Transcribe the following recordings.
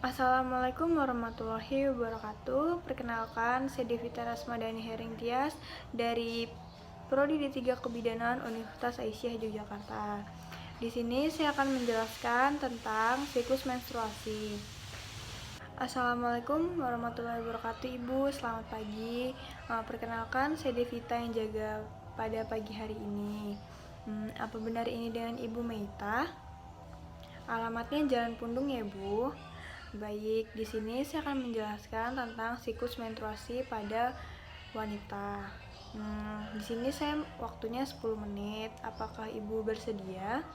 Assalamualaikum warahmatullahi wabarakatuh. Perkenalkan, saya Devita Rasmadani Hering Tias dari Prodi D3 Kebidanan Universitas Aisyah Yogyakarta. Di sini saya akan menjelaskan tentang siklus menstruasi. Assalamualaikum warahmatullahi wabarakatuh, Ibu. Selamat pagi. Perkenalkan, saya Devita yang jaga pada pagi hari ini. Apa benar ini dengan Ibu Meita? Alamatnya Jalan Pundung ya, Bu. Baik, di sini saya akan menjelaskan tentang siklus menstruasi pada wanita. Di sini saya waktunya 10 menit. Apakah Ibu bersedia?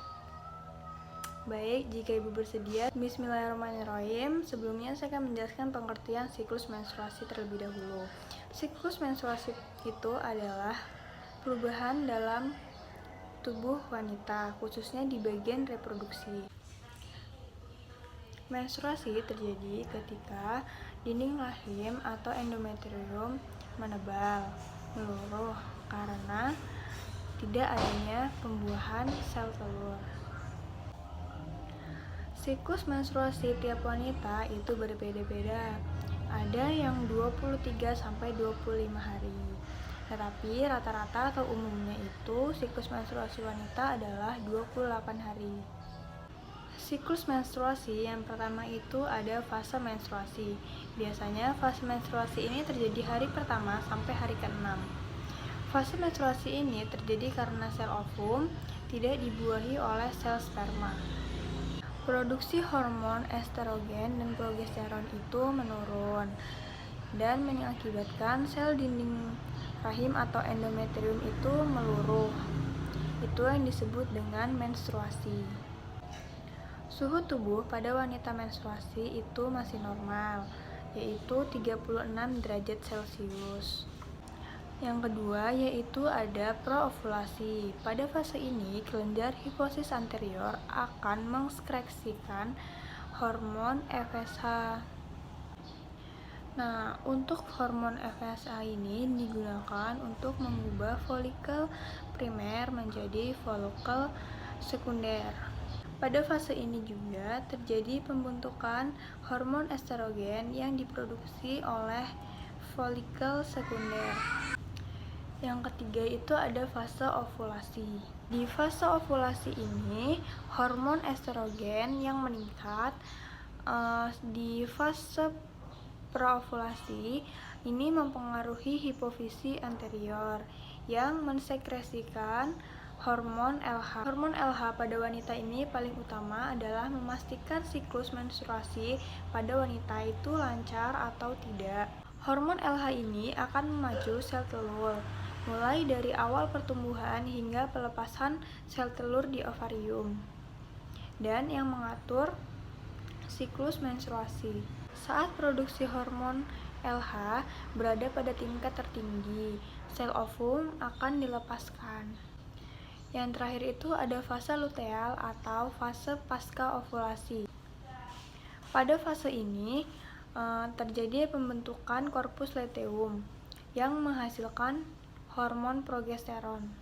Baik, jika Ibu bersedia, bismillahirrahmanirrahim. Sebelumnya saya akan menjelaskan pengertian siklus menstruasi terlebih dahulu. Siklus menstruasi itu adalah perubahan dalam tubuh wanita, khususnya di bagian reproduksi. Menstruasi terjadi ketika dinding rahim atau endometrium menebal, meluruh karena tidak adanya pembuahan sel telur. Siklus menstruasi tiap wanita itu berbeda-beda. Ada yang 23-25 hari. Tetapi rata-rata atau umumnya itu siklus menstruasi wanita adalah 28 hari. Siklus menstruasi yang pertama itu ada fase menstruasi. Biasanya fase menstruasi ini terjadi hari pertama sampai hari ke-6. Fase menstruasi ini terjadi karena sel ovum tidak dibuahi oleh sel sperma. Produksi hormon estrogen dan progesteron itu menurun dan mengakibatkan sel dinding rahim atau endometrium itu meluruh. Itu yang disebut dengan menstruasi. Suhu tubuh pada wanita menstruasi itu masih normal, yaitu 36 derajat Celcius. Yang kedua yaitu ada proovulasi. Pada fase ini, kelenjar hipofisis anterior akan mengekskresikan hormon FSH. Nah, untuk hormon FSH ini digunakan untuk mengubah folikel primer menjadi folikel sekunder. Pada fase ini juga terjadi pembentukan hormon estrogen yang diproduksi oleh folikel sekunder. Yang ketiga itu ada fase ovulasi. Di fase ovulasi ini, hormon estrogen yang meningkat. Di fase proovulasi ini mempengaruhi hipofisis anterior yang mensekresikan hormon LH. Hormon LH pada wanita ini paling utama adalah memastikan siklus menstruasi pada wanita itu lancar atau tidak. Hormon LH ini akan memacu sel telur, mulai dari awal pertumbuhan hingga pelepasan sel telur di ovarium, dan yang mengatur siklus menstruasi. Saat produksi hormon LH berada pada tingkat tertinggi, sel ovum akan dilepaskan. Yang terakhir itu ada fase luteal atau fase pasca ovulasi. Pada fase ini terjadi pembentukan korpus luteum yang menghasilkan hormon progesteron.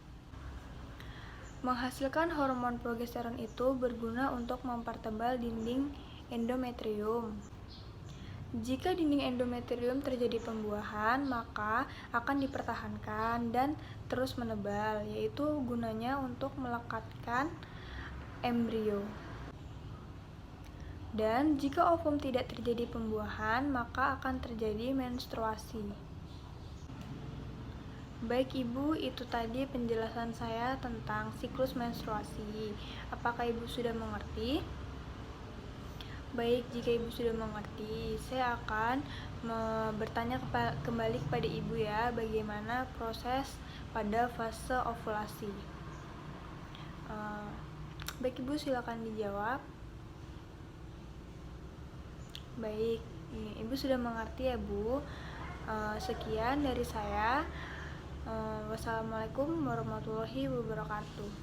Menghasilkan hormon progesteron itu berguna untuk mempertebal dinding endometrium. Jika dinding endometrium terjadi pembuahan, maka akan dipertahankan dan terus menebal, yaitu gunanya untuk melekatkan embrio. Dan jika ovum tidak terjadi pembuahan, maka akan terjadi menstruasi. Baik Ibu, itu tadi penjelasan saya tentang siklus menstruasi. Apakah Ibu sudah mengerti? Baik, jika Ibu sudah mengerti, saya akan bertanya kembali kepada Ibu ya, bagaimana proses pada fase ovulasi. Baik Ibu, silakan dijawab. Baik, Ibu sudah mengerti ya Bu. Sekian dari saya. Wassalamualaikum warahmatullahi wabarakatuh.